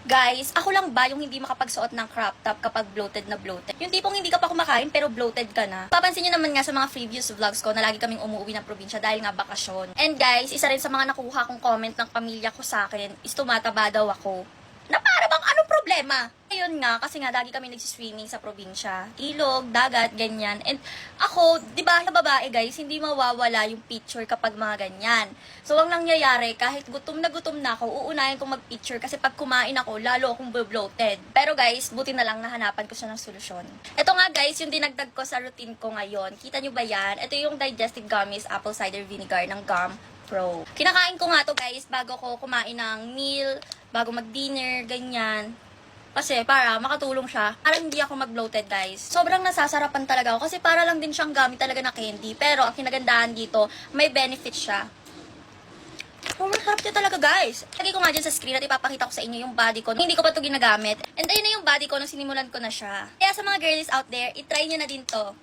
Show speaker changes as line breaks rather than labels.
Guys, ako lang ba yung hindi makapagsuot ng crop top kapag bloated na bloated? Yung tipong hindi ka pa kumakain pero bloated ka na. Papansin nyo naman nga sa mga previous vlogs ko na lagi kaming umuwi ng probinsya dahil nga bakasyon. And guys, isa rin sa mga nakuha kong comment ng pamilya ko sa akin is tumataba daw ako. Na para bang anong problema? Ayun nga, kasi nga lagi kami nagsiswimming sa probinsya. Ilog, dagat, ganyan. And ako, di ba, na babae guys, hindi mawawala yung picture kapag mga ganyan. So, ang nangyayari, kahit gutom na ako, uunahin kong mag-picture kasi pag kumain ako, lalo akong bloated. Pero guys, buti na lang nahanapan ko siya ng solusyon. Ito nga guys, yung dinagdag ko sa routine ko ngayon. Kita nyo ba yan? Ito yung digestive gummies apple cider vinegar ng Gum Pro. Kinakain ko nga to guys bago ko kumain ng meal, bago mag-dinner, ganyan. Kasi para makatulong siya, para hindi ako mag-bloated guys. Sobrang nasasarapan talaga ako kasi para lang din siyang gamit talaga na candy. Pero ang kinagandahan dito, may benefit siya. Sobrang sarap niya talaga guys. Lagi ko nga dyan sa screen at ipapakita ko sa inyo yung body ko. Hindi ko pa ito ginagamit. And ayun na yung body ko nung sinimulan ko na siya. Kaya sa mga girlies out there, itry nyo na din to.